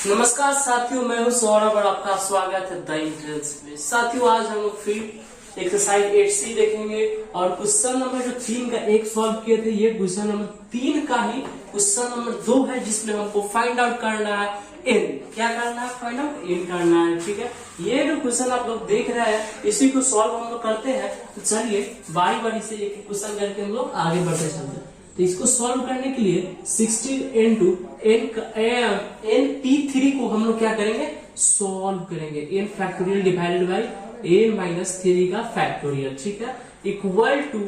नमस्कार साथियों, मैं हूं सौरभ और आपका स्वागत है द एंट्रेंस में। साथियों, आज हम लोग फिर एक्सरसाइज 8C देखेंगे और क्वेश्चन नंबर जो 3 का एक सॉल्व किए थे, ये क्वेश्चन नंबर 3 का ही क्वेश्चन नंबर 2 है, जिसमें हमको फाइंड आउट करना है एन। क्या करना है? फाइंड आउट एन करना है। ठीक है, ये जो क्वेश्चन आप लोग देख रहे हैं, इसी को सॉल्व हम लोग करते हैं। तो चलिए बारी बारी से एक क्वेश्चन करके हम लोग आगे बढ़ते चलते हैं। तो इसको सॉल्व करने के लिए 16 इंटू एन P3 को हम लोग क्या करेंगे? सॉल्व करेंगे। N factorial divided by n minus 3 का फैक्टोरियल। ठीक है, equal to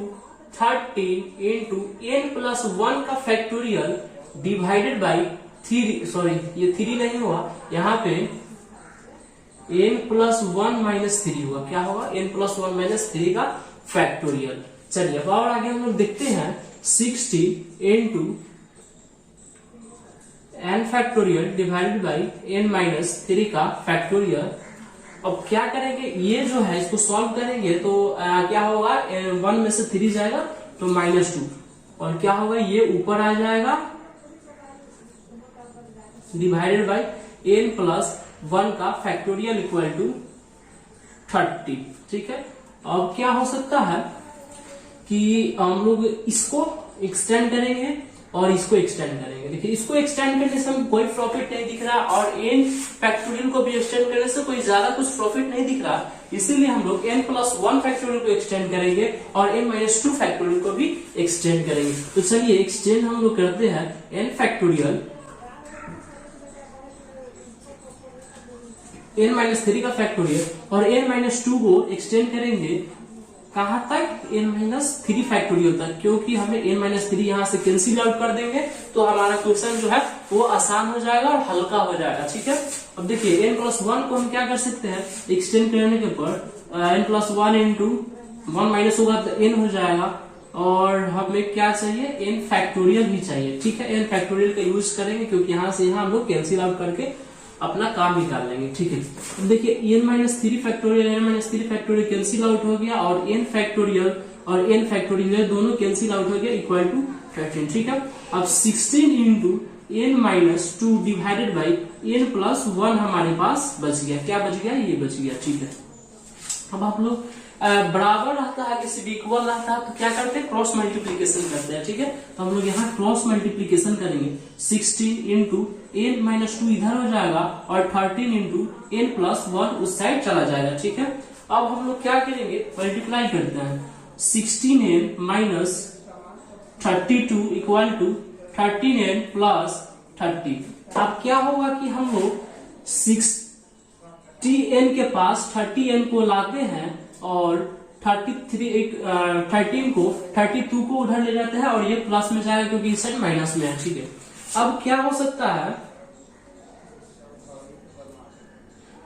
13 into n plus 1 का फैक्टोरियल डिवाइडेड बाई 3। सॉरी, ये 3 नहीं हुआ, यहाँ पे एन प्लस 1 माइनस 3 हुआ। क्या होगा? एन प्लस 1 माइनस 3 का फैक्टोरियल। चलिए अब और आगे हम लोग देखते हैं। 60 into n factorial divided by n minus 3 का फैक्टोरियल। अब क्या करेंगे? ये जो है इसको सॉल्व करेंगे तो क्या होगा? 1 में से 3 जाएगा तो -2, और क्या होगा? ये ऊपर आ जाएगा डिवाइडेड बाई एन प्लस 1 का फैक्टोरियल इक्वल टू 30। ठीक है, अब क्या हो सकता है कि हम लोग इसको एक्सटेंड करेंगे और इसको एक्सटेंड करेंगे। देखिए, इसको एक्सटेंड करने से हमें कोई प्रॉफिट नहीं दिख रहा और एन फैक्टोरियल को भी एक्सटेंड करने से कोई ज्यादा कुछ प्रॉफिट नहीं दिख रहा, इसीलिए हम लोग एन प्लस 1 फैक्टोरियल को एक्सटेंड करेंगे और एन माइनस 2 फैक्टोरियल को भी एक्सटेंड करेंगे। तो चलिए एक्सटेंड हम लोग करते हैं। एन फैक्टोरियल एन माइनस 3 का फैक्टोरियल और एन माइनस 2 को एक्सटेंड करेंगे कहां तक? एन माइनस 3 फैक्टोरियल तक, क्योंकि हमें एन माइनस 3 यहां से कैंसिल आउट कर देंगे तो हमारा क्वेश्चन जो है वो आसान हो जाएगा और हल्का हो जाएगा। ठीक है, अब देखिए एन प्लस 1 को हम क्या कर सकते हैं? एक्सटेंड करने के पर एन प्लस 1 इंटू 1 माइनस होगा तो एन हो जाएगा, और हमें क्या चाहिए? एन फैक्टोरियल भी चाहिए। ठीक है, एन फैक्टोरियल का यूज करेंगे क्योंकि यहां से यहां हम लोग कैंसिल आउट करके अपना काम निकाल लेंगे। ठीक है, अब देखिए n minus 3 factorial cancel out हो गया और एन फैक्टोरियल दोनों कैंसिल आउट हो गया इक्वल टू 13। ठीक है, अब 16 into n minus 2 divided by n plus 1 हमारे पास बच गया। क्या बच गया? ये बच गया। ठीक है, अब आप लोग बराबर रहता है, किसी भी इक्वल रहता है तो क्या करते हैं? क्रॉस मल्टीप्लीकेशन करते हैं। ठीक है, तो हम लोग यहाँ क्रॉस मल्टीप्लीकेशन करेंगे। 16 इंटू एन माइनस 2 इधर हो जाएगा और 13 इंटू एन प्लस 1 उस साइड चला जाएगा। ठीक है, अब हम लोग क्या करेंगे? मल्टीप्लाई करते हैं। 16n minus 32 equal to 13n plus 30। अब क्या होगा कि हम लोग 60n के पास 30n को लाते हैं और 13 को 32 को उधर ले जाते हैं और ये प्लस में जाएगा क्योंकि इस साइड माइनस में है। ठीक है, अब क्या हो सकता है?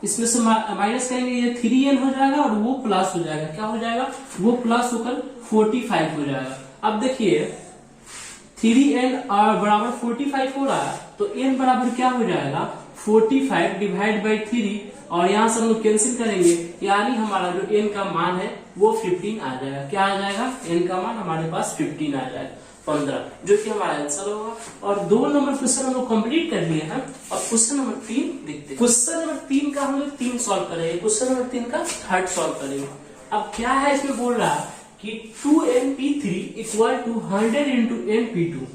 इसमें से माइनस करेंगे, ये 3n हो जाएगा और वो प्लस हो जाएगा। क्या हो जाएगा? वो प्लस होकर 45 हो जाएगा। अब देखिए 3n बराबर 45 हो रहा है तो n बराबर क्या हो जाएगा? 45 डिवाइड बाई 3, और यहां से हम लोग कैंसिल करेंगे, यानी हमारा जो n का मान है वो 15 आ जाएगा। क्या आ जाएगा? n का मान हमारे पास 15 आ जाएगा, 15, जो कि हमारा आंसर होगा। और 2 नंबर क्वेश्चन हम लोग कंप्लीट कर लिए हैं। और क्वेश्चन नंबर 3 देखते हैं। क्वेश्चन नंबर 3 का हम लोग 3 सॉल्व करेंगे। क्वेश्चन नंबर 3 का थर्ड सॉल्व करेंगे। अब क्या है? इसमें बोल रहा है कि 2np3 equal to 100 into np2।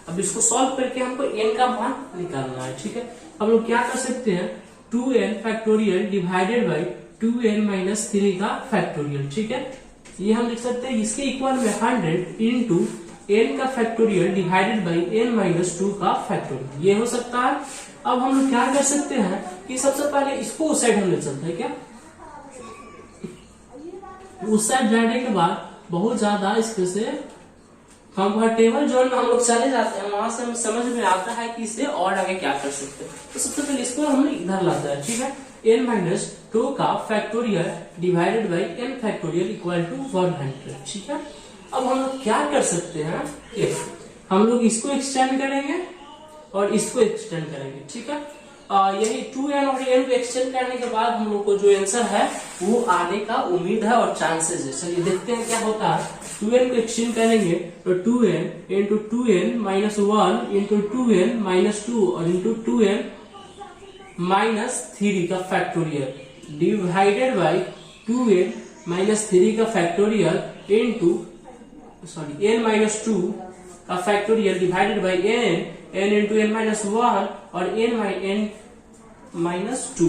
अब इसको सॉल्व करके हमको n का मान निकालना है। ठीक है, हम लोग क्या कर सकते हैं? 2n factorial divided by 2n minus 3 का फैक्टोरियल। ठीक है, ये हम लिख सकते हैं। इसके इक्वल में 100 इंटू n का factorial divided by n minus 2 का फैक्टोरियल, ये हो सकता है। अब हम लोग क्या कर सकते हैं कि सबसे पहले इसको उस साइड हम ले चलते हैं। क्या उस साइड जाने के बाद बहुत ज्यादा इसके से कंफर्टेबल जोन में हम लोग चले जाते हैं, वहां से हमें समझ में आता है कि इससे और आगे क्या कर सकते हैं। तो सबसे पहले इसको हम इधर लाते हैं। ठीक है, n माइनस 2 का factorial divided by n factorial equal to 100। ठीक है, अब हम लोग क्या कर सकते हैं? हम लोग इसको एक्सटेंड करेंगे और इसको एक्सटेंड करेंगे। ठीक है, यही 2n और n को एक्सटेंड करने के बाद हम लोग को जो आंसर है वो आने का उम्मीद है और चांसेस है। चलिए देखते हैं क्या होता है। 2n को एक्सटेंड करेंगे तो 2n into 2n minus 1 into 2n minus 2 और इंटू 2n माइनस 3 का factorial divided by 2n minus 3 का फैक्टोरियल इनटू n माइनस 2 का factorial divided by n into n minus 1 और n माइनस 2।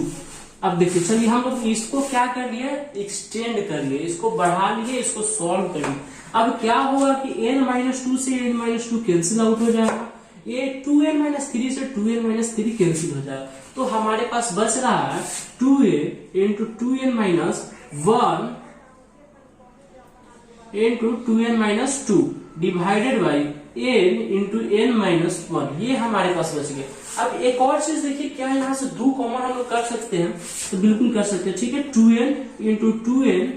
अब देखिए चलिए हम लोग इसको क्या कर लिए, एक्सटेंड कर लिए, इसको बढ़ा लिए, इसको सॉल्व कर लिए। अब क्या होगा कि n माइनस 2 से n माइनस 2 कैंसिल आउट हो जाएगा, ये 2n माइनस 3 से 2n माइनस 3 कैंसिल हो जाएगा, तो हमारे पास बच रहा है 2a into 2n minus 1 into 2n minus 2 divided by n into n minus 1, ये हमारे पास बच गया। अब एक और चीज देखिए, क्या यहाँ से 2 कॉमन हम लोग कर सकते हैं, तो बिल्कुल कर सकते हैं, ठीक है। 2n into 2n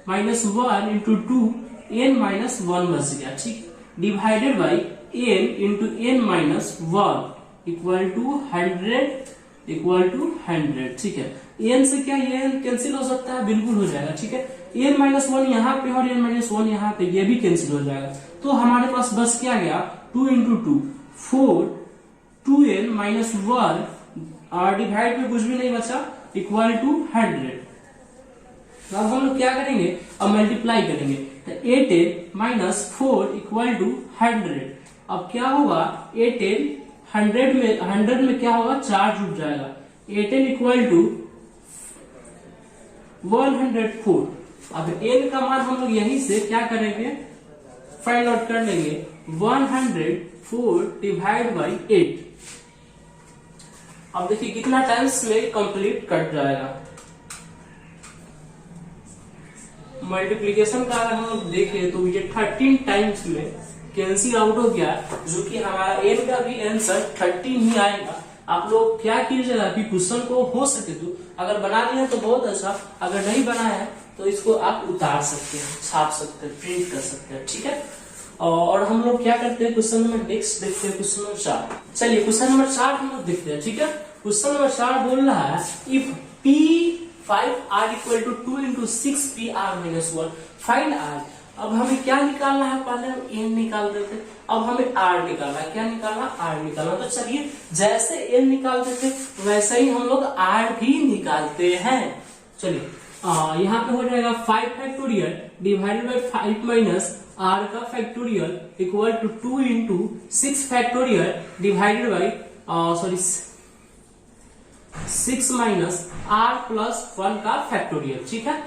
minus 1 into 2n minus 1 बच गया, ठीक, divided by n into n minus 1 equal to 100, ठीक है। n से क्या ये n कैंसिल हो सकता है, बिल्कुल हो जाएगा, ठीक है। n माइनस 1 यहाँ पे और n माइनस 1 यहाँ पे, ये भी कैंसिल हो जाएगा, तो हमारे पास बस क्या गया 2 इंटू 2 4, 2n माइनस 1 और डिवाइड में कुछ भी नहीं बचा इक्वल टू 100। अब हम लोग क्या करेंगे, अब मल्टीप्लाई करेंगे, तो 8n माइनस 4 इक्वल टू 100। अब क्या होगा 8n 100 में क्या होगा 4 जुड़ जाएगा, 8n इक्वल टू 104। अब n का मान हम लोग यहीं से क्या करेंगे, फाइंड आउट कर लेंगे, 104 डिवाइड बाई 8। अब देखिए कितना टाइम्स में कंप्लीट कट जाएगा। मल्टीप्लीकेशन का अगर हम लोग देखें तो ये 13 टाइम्स में कैंसिल आउट हो गया, जो कि हमारा n का भी आंसर 13 ही आएगा। आप लोग क्या कीजिएगा कि क्वेश्चन को हो सके तो अगर बना लिया तो बहुत अच्छा, अगर नहीं बनाया है तो इसको आप उतार सकते हैं, छाप सकते हैं, प्रिंट कर सकते हैं, ठीक है। और हम लोग क्या करते हैं, क्वेश्चन नंबर नेक्स्ट देखते हैं, क्वेश्चन नंबर 4। चलिए क्वेश्चन नंबर 4 हम लोग देखते हैं, ठीक है। क्वेश्चन नंबर 4 बोल रहा है if p5r equal to 2 into 6pr minus 1 find r। अब हमें क्या निकालना है, पहले हम n निकाल देते, अब हमें r निकालना है, क्या निकालना, r निकालना। तो चलिए जैसे n निकालते थे वैसे ही हम लोग r भी निकालते हैं। चलिए यहाँ पे हो जाएगा 5 factorial divided by 5 minus r का factorial equal to 2 into 6 factorial divided by 6 minus r plus 1 का फैक्टोरियल, ठीक है।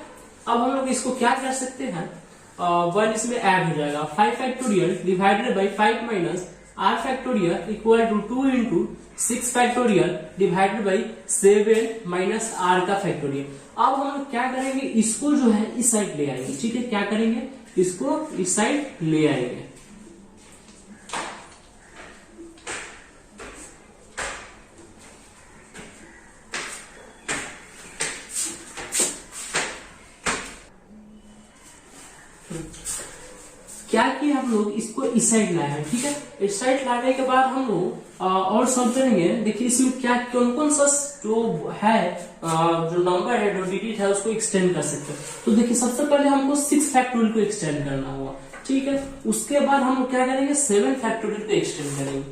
अब हम लोग इसको क्या कर सकते हैं, 1 इसमें ऐड हो जाएगा, 5 factorial divided by 5 minus r factorial equal to 2 into 6 factorial divided by 7 minus r का फैक्टोरियल। अब हम लोग क्या करेंगे, इसको जो है इस साइड ले आएंगे, ठीक है। क्या करेंगे, इसको इस साइड ले आएंगे। क्या किया हम लोग, इसको इस साइड लाए हैं, ठीक है। इस साइड लाने के बाद हम लोग और सॉल्व करेंगे। देखिए इसमें क्या कौन कौन सा जो है जो नंबर है, जो डिजिट है, उसको एक्सटेंड कर सकते हैं। तो देखिए सबसे पहले हमको 6 फैक्टोरियल को एक्सटेंड करना होगा, ठीक है। उसके बाद हम लोग क्या करेंगे, 7 फैक्टोरियल को एक्सटेंड करेंगे।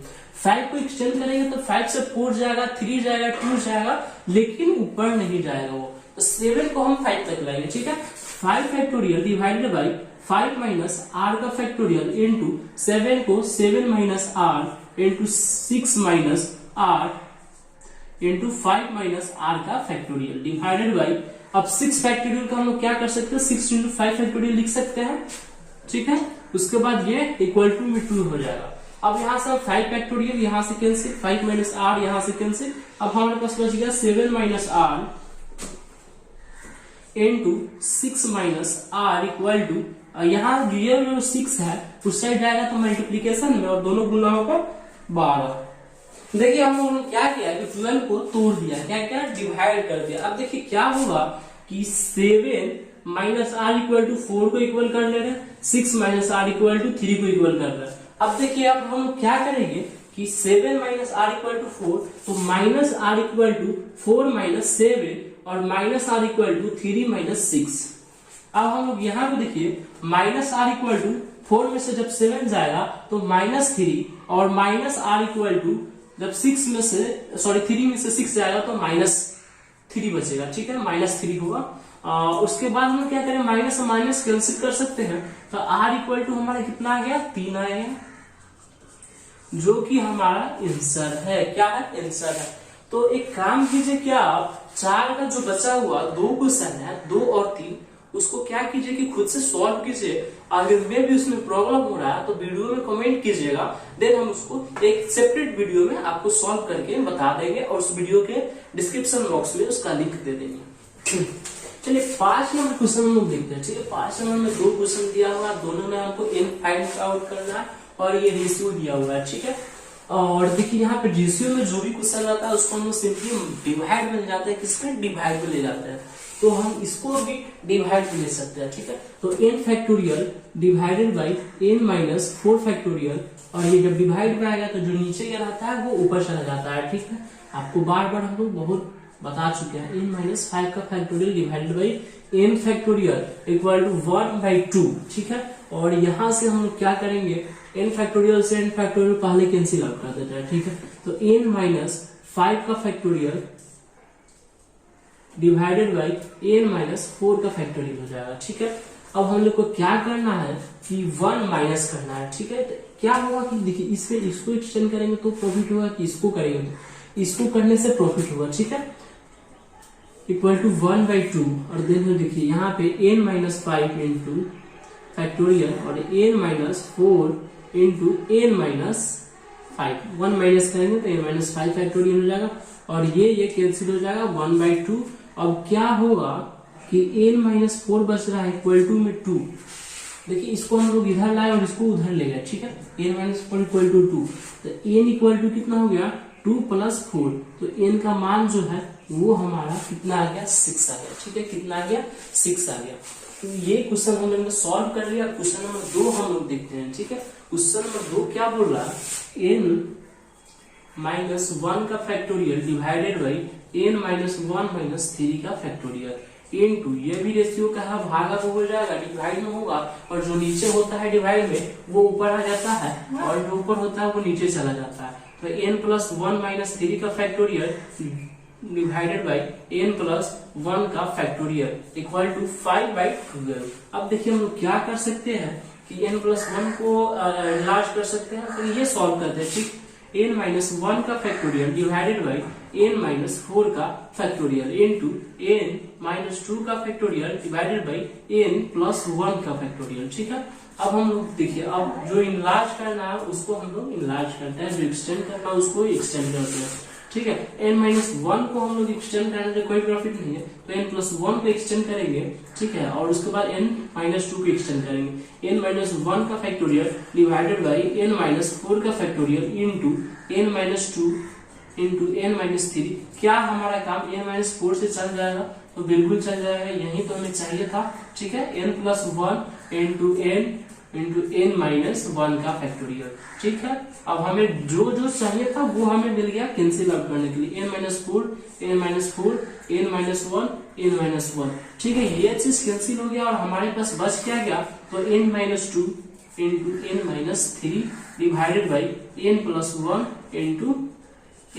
5 को एक्सटेंड करेंगे तो 5 से 4 जाएगा, 3 जाएगा, 2 जाएगा, लेकिन ऊपर नहीं जाएगा वो, तो 7 को हम 5 तक लाएंगे, ठीक है। 5 factorial divided by 5 minus r का फैक्टोरियल इंटू 7 को 7 minus r into 6 minus r into 5 minus r का फैक्टोरियल डिवाइडेड बाई, अब 6 फैक्टोरियल का हम लोग क्या कर सकते हैं, 6 इंटू 5 फैक्टोरियल लिख सकते हैं, ठीक है। उसके बाद ये इक्वल टू में 2 हो जाएगा। अब यहाँ से 5 फैक्टोरियल यहाँ से कैंसिल, 5 माइनस r यहाँ से कैंसिल, अब हमारे पास बच गया 7 minus r into 6 minus r equal to, यहाँ ये जो 6 है उस साइड जाएगा तो मल्टीप्लीकेशन में, और दोनों गुना होगा 12। देखिए हम लोगों ने क्या किया कि 12 को तोड़ दिया, क्या क्या डिवाइड कर दिया। अब देखिए क्या होगा कि 7 माइनस r इक्वल टू 4 को इक्वल कर ले रहे, 6 माइनस r इक्वल टू 3 को इक्वल कर रहे। अब देखिए अब हम क्या करेंगे कि 7 माइनस r इक्वल टू 4, तो minus r equal to 4 minus 7 और minus r equal to 3 minus 6। अब हम लोग यहाँ पे देखिए माइनस r इक्वल टू 4 में से जब 7 जाएगा तो माइनस 3 और माइनस r इक्वल टू जब 6 में से 3 में से 6 जाएगा तो -3 बचेगा, ठीक है, -3 होगा। उसके बाद हम क्या करें, माइनस और माइनस कैंसिल कर सकते हैं, तो r इक्वल टू हमारा कितना आ गया, 3 आ गया, जो कि हमारा आंसर है। क्या है, आंसर है। तो एक काम कीजिए, क्या आप 4 का जो बचा हुआ 2 क्वेश्चन है, 2 और 3, उसको क्या कीजिए कि खुद से सॉल्व कीजिए। अगर में भी उसमें प्रॉब्लम हो रहा है तो वीडियो में कमेंट कीजिएगा, देन हम उसको एक सेपरेट वीडियो में आपको सॉल्व करके बता देंगे और उस वीडियो के डिस्क्रिप्शन बॉक्स में उसका लिंक दे देंगे। चलिए 5 नंबर क्वेश्चन हम लोग देखते हैं, ठीक है। 5 नंबर में 2 क्वेश्चन दिया हुआ है, दोनों में हमको n फाइंड आउट करना है और ये रेशियो दिया हुआ है, ठीक है। और देखिए यहाँ पे रेशियो में जो भी क्वेश्चन आता है उसको हम सिंपली डिवाइड में ले जाते हैं, किसमें, डिवाइड में ले जाते हैं, तो हम इसको भी डिवाइड में ले सकते हैं, ठीक है। तो n factorial divided by n minus 4 factorial, और ये जब डिवाइड में आएगा तो जो नीचे ये रहता है वो ऊपर चला जाता है, ठीक है। आपको बार बार हम लोग बहुत बता चुके हैं। n माइनस 5 का factorial divided by n factorial equal to 1/2, ठीक है। और यहां से हम लोग क्या करेंगे, n फैक्टोरियल से n फैक्टोरियल पहले कैंसिल आउट कर देते हैं, ठीक है। तो n माइनस 5 का factorial divided by n minus 4 का फैक्टोरियल हो जाएगा, ठीक है। अब हम लोग को क्या करना है कि 1 माइनस करना है, ठीक है। तो क्या होगा कि देखिए इसमें इसको एक्सटेंड करेंगे तो प्रॉफिट होगा, कि इसको करेंगे तो इसको करने से प्रॉफिट होगा, ठीक है। इक्वल टू 1/2, और देखिए यहाँ पे n माइनस 5 इंटू फैक्टोरियल और n minus 4 into n minus 5, 1 minus करेंगे तो n माइनस 5 फैक्टोरियल हो जाएगा, और ये कैंसिल हो जाएगा 1/2। अब क्या होगा कि n माइनस 4 बच रहा है इक्वल टू में 2, देखिए इसको हम लोग इधर लाए और इसको उधर ले गए, ठीक है। n माइनस 4 इक्वल टू 2, तो n इक्वल टू कितना हो गया, 2 + 4, तो n का मान जो है वो हमारा कितना आ गया, 6 आ गया, ठीक है। कितना आ गया, 6 आ गया। तो ये क्वेश्चन हम लोग ने सॉल्व कर लिया। क्वेश्चन नंबर 2 हम लोग देखते हैं, ठीक है। क्वेश्चन नंबर 2 क्या बोल रहा है, n माइनस 1 का factorial divided by n minus 1 minus 3 का फैक्टोरियल इनटू, ये भी रेशियो का है, भागा तो हो जाएगा, डिवाइड में होगा, और जो नीचे होता है डिवाइड में वो ऊपर आ जाता है, और जो ऊपर होता है वो नीचे चला जाता है। तो n प्लस 1 माइनस 3 का factorial divided by n plus 1 का फैक्टोरियल इक्वल टू 5/12। अब देखिए हम लोग क्या कर सकते हैं कि n प्लस 1 को लार्ज कर सकते हैं, तो ये सॉल्व करते हैं, ठीक। n माइनस 1 का factorial divided by n minus 4 का फैक्टोरियल इनटू n माइनस 2 का factorial divided by n plus 1 का फैक्टोरियल, ठीक है। अब हम लोग देखिए, अब जो इनलार्ज करना है उसको हम लोग इनलार्ज करते हैं, जो एक्सटेंड करना है उसको एक्सटेंड करते हैं, ठीक है। n माइनस 1 को हम लोग एक्सटेंड करने से कोई प्रॉफिट नहीं है, तो n प्लस 1 को एक्सटेंड करेंगे, ठीक है, और उसके बाद n माइनस 2 को एक्सटेंड करेंगे। n माइनस 1 का factorial divided by n minus 4 का factorial into n minus 2 into n minus 3। क्या हमारा काम n माइनस 4 से चल जाएगा, तो बिल्कुल चल जाएगा, यही तो हमें चाहिए था, ठीक है। n plus 1 into n minus 1 का फैक्टोरियल, ठीक है। अब हमें जो जो चाहिए था वो हमें मिल गया कैंसिल आउट करने के लिए, n minus 4 n minus 4 n minus 1 n minus 1, ठीक है। ये चीज कैंसिल हो गया और हमारे पास बच क्या गया, तो n minus 2 into n minus 3 divided by n plus 1 into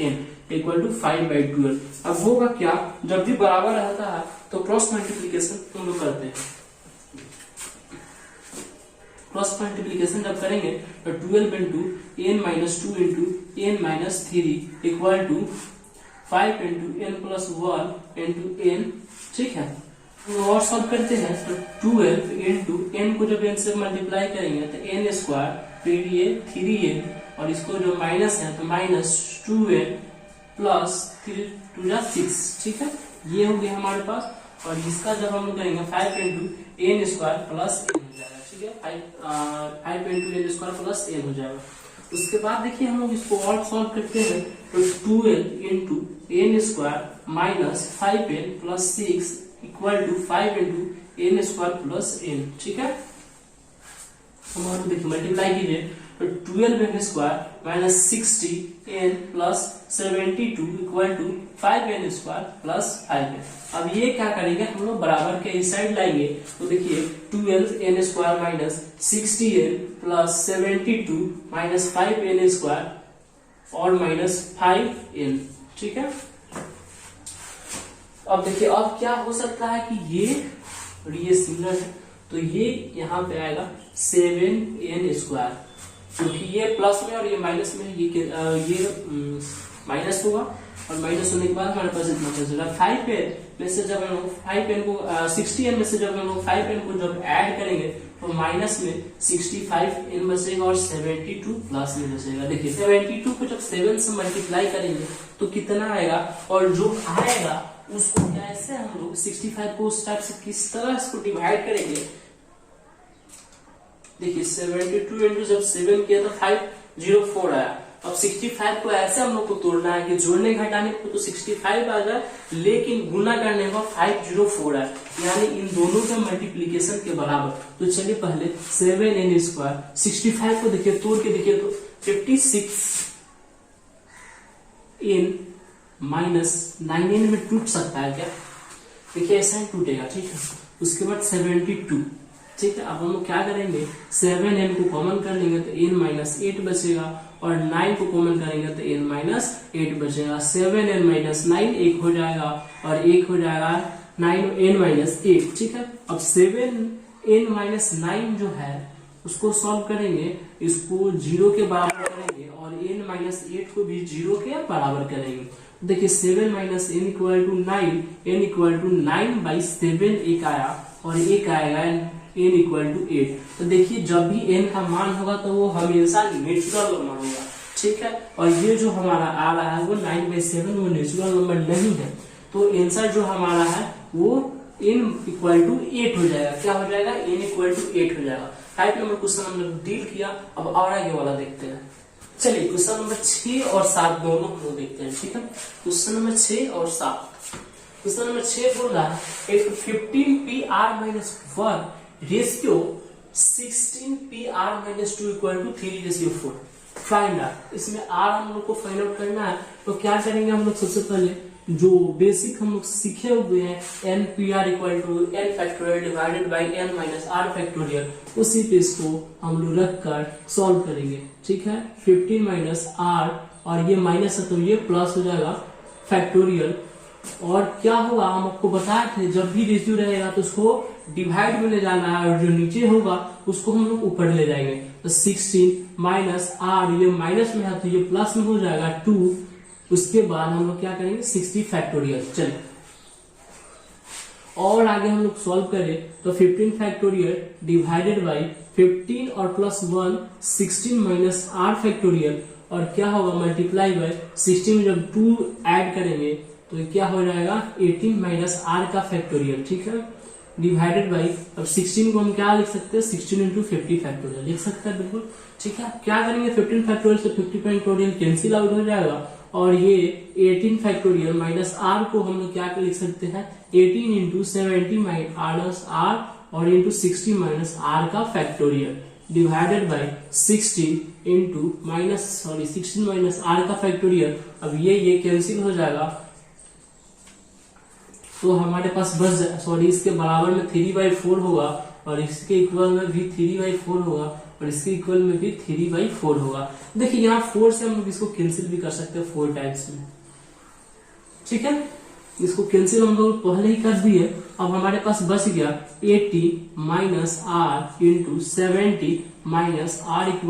n equal to 5/12। अब होगा क्या, जब भी बराबर रहता है तो क्रॉस मल्टीप्लीकेशन हम लोग करते हैं। क्रॉस मल्टीप्लीकेशन जब करेंगे तो 12 into n minus 2 into n minus 3 equal to 5 into n plus 1 into n, ठीक है। और सॉल्व करते हैं तो 12 इंटू n को जब n से मल्टीप्लाई करेंगे तो n स्क्वायर, फिर ये 3n, और इसको जो माइनस है तो माइनस 2n प्लस 3 2 6, ठीक है। ये हो गया हमारे पास, और इसका जब हम लोग करेंगे 5 into n square plus n हो जाएगा, ठीक है। 5 into n square plus n हो जाएगा। उसके बाद देखिए हम लोग इसको और सॉल्व करते हैं तो 12 into n square minus 5n plus 6 equal to 5 into n square plus n, ठीक है। हमारे देखिए मल्टीप्लाई कीजिए तो 12n square minus 60n plus 72 equal to 5n square plus 5n। अब ये क्या करेंगे, हम लोग बराबर के इस साइड लाएंगे, तो देखिए 12n square minus 60n plus 72 minus 5n square और -5n, ठीक है। अब देखिए अब क्या हो सकता है कि ये सिमिलर है, तो ये यहाँ पे आएगा 7n², क्योंकि ये प्लस में और ये माइनस में, ये माइनस होगा और माइनस होने के बाद हमारे पास इतना बचेगा 5n में से जब हम लोग 5n को 60n में से जब हम लोग 5n को जब ऐड करेंगे तो माइनस में 65n बचेगा और 72 प्लस में बचेगा। देखिए 72 को जब 7 से मल्टीप्लाई करेंगे तो कितना आएगा, और जो आएगा उसको कैसे हम लोग 65 को उस टाइप से किस तरह इसको डिवाइड करेंगे। देखिए 72 इंटू जब 7 किया तो 504 आया। अब 65 को ऐसे हम लोग को तोड़ना है कि जोड़ने घटाने को तो 65 आ जाए, लेकिन गुना करने का 504 है, यानी इन दोनों के मल्टीप्लीकेशन के बराबर। तो चलिए पहले 7n², 65 को देखिए तोड़ के देखिए तो 56n माइनस 9n में टूट सकता है क्या? देखिए ऐसा ही टूटेगा, ठीक है। उसके बाद 72, ठीक है। अब हम लोग क्या करेंगे, 7n को कॉमन कर लेंगे तो n-8 बचेगा, और 9 को कॉमन करेंगे तो n-8 बचेगा। 7n - 9 1 हो जाएगा और 1 हो जाएगा 9n-8, ठीक है। अब 7n - 9 जो है उसको सॉल्व करेंगे, इसको 0 के बराबर करेंगे और n-8 को भी 0 के बराबर करेंगे। देखिए 7 - n = 9, n = 9/7 एक आया और एक आएगा n = 8। तो देखिए जब भी n का मान होगा तो वो हमेशा नेचुरल नंबर होगा, ठीक है। और ये जो हमारा आ रहा है वो 9/7 वो नेचुरल नंबर नहीं है, तो आंसर जो हमारा है वो n = 8 हो जाएगा। क्या हो जाएगा, n = 8 हो जाएगा। 5 नंबर क्वेश्चन हमने डील किया। अब और आगे वाला देखते हैं। चलिए क्वेश्चन नंबर 6 और 7 दोनों हम लोग देखते हैं, ठीक है। क्वेश्चन नंबर 6 और 7। क्वेश्चन नंबर 6 बोल रहा है if 15pr-1 ratio 16pr-2 = 3:4 find out. इसमें r हम लोग को फाइंड आउट करना है, तो क्या करेंगे हम लोग, सबसे पहले जो बेसिक हम लोग सीखे हुए हैं npr = n factorial divided by n - r factorial, उसी पे इसको हम लोग रख कर सॉल्व करेंगे, ठीक है। 15 - r और ये माइनस है तो ये प्लस हो जाएगा फैक्टोरियल, और क्या होगा हम आपको बताए थे जब भी रेशियो रहेगा तो उसको डिवाइड में ले जाना है, और जो नीचे होगा उसको हम लोग ऊपर ले जाएंगे। तो 16 - r, ये माइनस में है तो ये प्लस में हो जाएगा 2। उसके बाद हम लोग क्या करेंगे 60 फैक्टोरियल। चलिए और आगे हम लोग सॉल्व करें तो 15 फैक्टोरियल डिवाइडेड बाई 15 और प्लस 1 16 - r फैक्टोरियल, और क्या होगा मल्टीप्लाई बाय 16 में जब 2 ऐड करेंगे तो क्या हो जाएगा 18 - r का फैक्टोरियल, ठीक है, डिवाइडेड बाई। अब 16 को हम क्या लिख सकते हैं, 16 × 50 फैक्टोरियल लिख सकते हैं, बिल्कुल ठीक है। क्या करेंगे 15 फैक्टोरियल से 50 फैक्टोरियल कैंसिल आउट हो जाएगा, और ये 18 फैक्टोरियल माइनस r को हम लोग क्या लिख सकते हैं 18 × 70 - r और इंटू 60 - r का फैक्टोरियल डिवाइडेड बाई 16 - r का फैक्टोरियल। अब ये कैंसिल हो जाएगा तो हमारे पास बस इसके बराबर में 3/4 होगा, और इसके इक्वल में भी 3/4 होगा, और इसके इक्वल में भी 3/4 होगा। देखिए यहाँ 4 से हम लोग इसको कैंसिल भी कर सकते हैं 4 टाइम्स में, ठीक है। इसको कैंसिल हम लोग पहले ही कर दिए। अब हमारे पास बच गया 80 - r × 70 - r =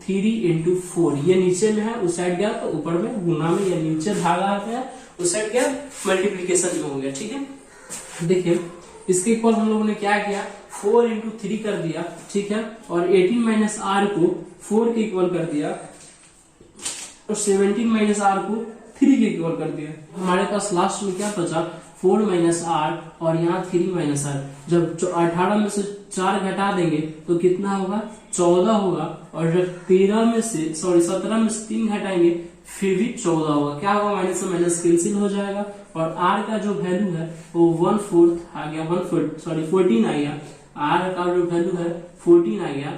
3 × 4। ये नीचे में है, उस साइड गया तो ऊपर में गुना में, या नीचे भागा है उस साइड गया मल्टीप्लीकेशन में हो गया, ठीक है। देखिए इसके इक्वल हम लोगों ने क्या किया 4 × 3 कर दिया, ठीक है, और 18 - r को 4 के इक्वल कर दिया, और 17 - r को 3 के इक्वल कर दिया। हमारे पास लास्ट में क्या बचा 4 - r और यहाँ 3 - r। जब 18 में से 4 घटा देंगे तो कितना होगा 14 होगा, और जब 17 में से 3 घटाएंगे फिर भी 14 होगा। क्या होगा माइनस से माइनस कैंसिल हो जाएगा, और r का जो वैल्यू है वो 1/4 आ गया, 14 आ गया। r का जो वैल्यू है 14 आ गया,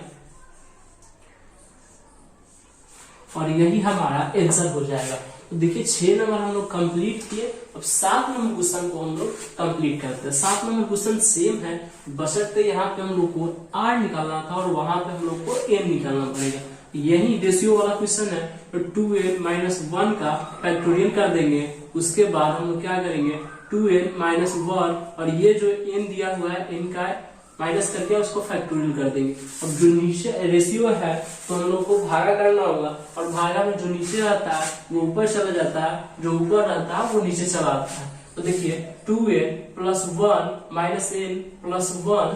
और यही हमारा आंसर हो जाएगा। तो देखिए 6 नंबर हम लोग कंप्लीट किए। अब 7 नंबर क्वेश्चन को हम लोग कंप्लीट करते हैं। 7 नंबर क्वेश्चन सेम है, बशर्ते यहाँ पे हम लोग को r निकालना था और वहां पे हम लोग को n निकालना पड़ेगा। यही रेशियो वाला क्वेश्चन है, तो 2n-1 का फैक्टोरियल कर देंगे। उसके बाद हम लोग क्या करेंगे, 2n-1 और ये जो n दिया हुआ है n का माइनस करके उसको फैक्टोरियल कर देंगे। अब जो नीचे रेशियो है तो हम लोग को भागा करना होगा, और भागा में जो नीचे रहता है वो ऊपर चला जाता है, जो ऊपर रहता है वो नीचे चला आता है। तो देखिए 2n+1 -n+1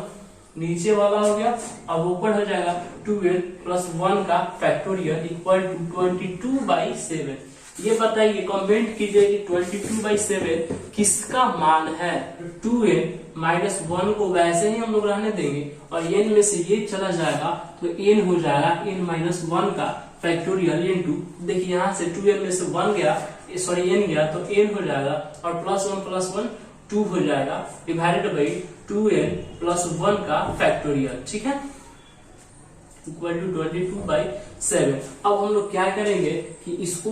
नीचे वाला हो गया, अब ऊपर हो जाएगा 2n+1 का फैक्टोरियल इक्वल टू 22/7। ये बताइए, कमेंट कीजिए कि 22/7 किसका मान है। 2n-1 को वैसे ही हम लोग रहने देंगे और n में से ये चला जाएगा तो n हो जाएगा n-1 का फैक्टोरियल इनटू, देखिए यहाँ से 2n में से 1 गया, सॉरी n गया तो n हो जाएगा, और +1 2 हो जाएगा, डिवाइडेड बाई 2n+1 का फैक्टोरियल। ठीक है, इक्वल टू 22/7। अब हम लोग क्या करेंगे कि इसको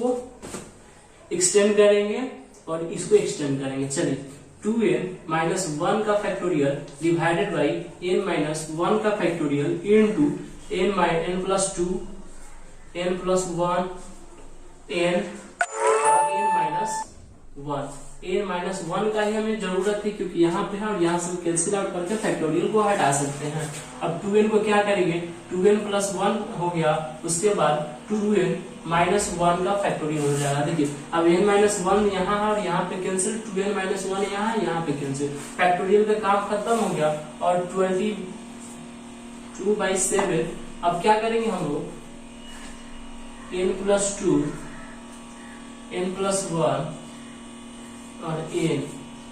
एक्सटेंड करेंगे और इसको एक्सटेंड करेंगे। चलिए 2n-1 का फैक्टोरियल डिवाइडेड बाई n-1 का factorial into n+2 n+1 n n-1 का ही हमें जरूरत थी, क्योंकि यहाँ पे है और यहाँ से कैंसिल आउट करके फैक्टोरियल को हटा सकते हैं। अब 2n को क्या करेंगे, 2n+1 हो गया, उसके बाद 2n-1 का फैक्टोरियल हो जाएगा। देखिए अब n-1 यहाँ है और यहाँ पे कैंसिल, 2n-1 यहाँ पे कैंसिल, फैक्टोरियल का काम खत्म हो गया। और 22/7 अब क्या करेंगे हम लोग, n+2 n+1 और n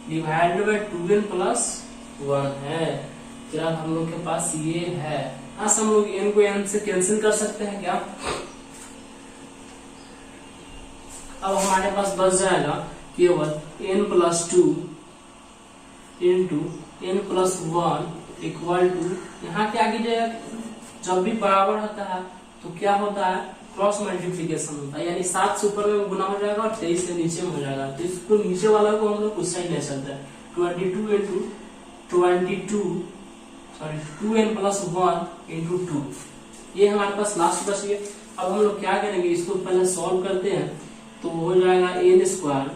डिवाइडेड बाई 2n+1 है। क्या हम लोग के पास ये है, हाँ हम लोग n को n से कैंसिल कर सकते हैं क्या। अब हमारे पास बच जाएगा केवल n+2 into n+1 equal to, यहाँ क्या कीजिएगा, जब भी बराबर होता है तो क्या होता है, क्रॉस मल्टीप्लीकेशन होता है, यानी 7 से ऊपर में गुना हो जाएगा और 23 से नीचे में हो जाएगा। तो इसको नीचे वाला को हम लोग उस साइड ले चलते हैं, 2n+1 इंटू 2, ये हमारे पास लास्ट बच गया। अब हम लोग क्या करेंगे, इसको पहले सॉल्व करते हैं, तो हो जाएगा n²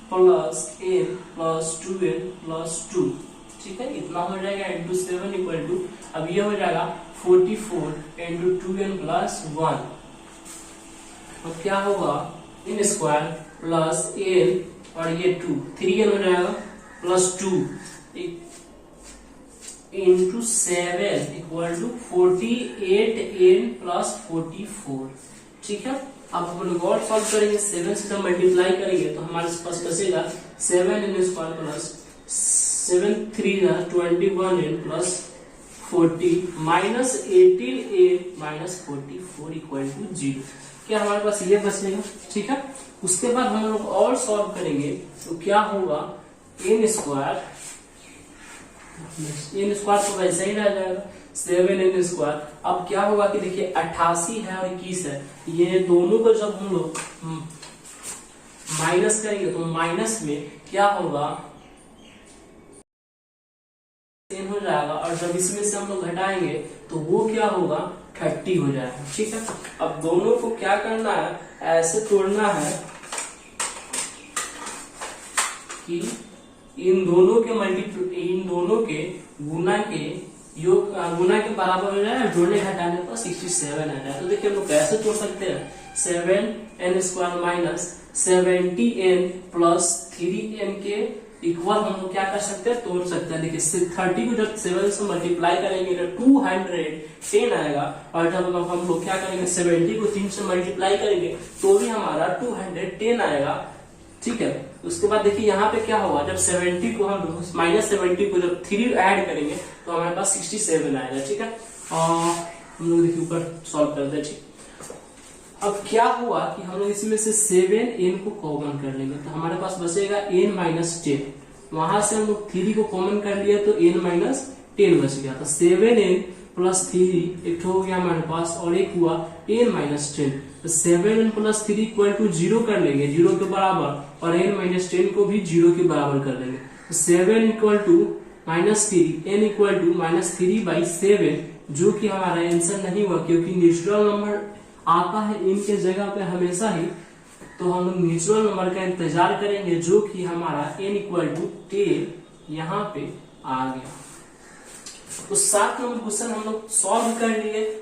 plus n plus 2n+2, ठीक है, इतना हो जाएगा इंटू 7 इक्वल टू, अब ये हो जाएगा 44 इंटू 2n+1। अब क्या होगा, n² प्लस n और ये 2 3n हो जाएगा plus 2 into 7 equal to 48n plus 44। ठीक है, अब हम लोग और सॉल्व करेंगे, 7 से जब मल्टीप्लाई करेंगे तो हमारे पास बचेगा 7n² plus 7 3 21n plus 40 minus 18n minus 44 equal to 0। क्या हमारे पास ये बचेगा। ठीक है, उसके बाद हम लोग और सॉल्व करेंगे तो क्या होगा, n² तो वैसे ही रह जाएगा 7n²। अब क्या होगा कि देखिए 88 है और 21 है, ये दोनों को जब हम लोग माइनस करेंगे तो माइनस में क्या होगा, n हो जाएगा, और जब इसमें से हम लोग घटाएंगे तो वो क्या होगा, 30 हो जाएगा। ठीक है, अब दोनों को क्या करना है, ऐसे तोड़ना है कि इन दोनों के गुना के योग गुना के बराबर हो जाए, जोड़ने घटाने पर 67 आ जाए। तो देखिए हम लोग कैसे तोड़ सकते हैं, 7n² minus 70n plus 3n के इक्वल हम लोग क्या कर सकते हैं, तोड़ सकते हैं। देखिए 30 को जब 7 से मल्टीप्लाई करेंगे तो 210 आएगा, और जब हम लोग क्या करेंगे 70 को 3 से मल्टीप्लाई करेंगे तो भी हमारा 210 आएगा। ठीक है, उसके बाद देखिए यहाँ पे क्या होगा, जब 70 को हम -70 को जब 3 ऐड करेंगे तो हमारे पास 67 आएगा। ठीक है, और हम लोग देखिए ऊपर सॉल्व करते हैं। ठीक, अब क्या हुआ कि हम लोग इसमें से 7n को कॉमन कर लेंगे तो हमारे पास बचेगा n-10। वहां से हम लोग 3 को कॉमन कर लिया तो n-10 बच गया, तो 7n प्लस 3 एक हो गया हमारे पास, और एक हुआ n-10। तो 7n प्लस 3 इक्वल टू 0 कर लेंगे, 0 के बराबर, और n-10 को भी 0 के बराबर कर लेंगे। तो 7 equal to -3 n equal to -3/7 जो कि हमारा आंसर नहीं हुआ, क्योंकि नेचुरल नंबर आता है इनके जगह पे हमेशा ही, तो हम लोग नेचुरल नंबर का इंतजार करेंगे, जो कि हमारा n = 10 यहाँ पे आ गया। तो 7 नंबर क्वेश्चन हम लोग सॉल्व कर लिए।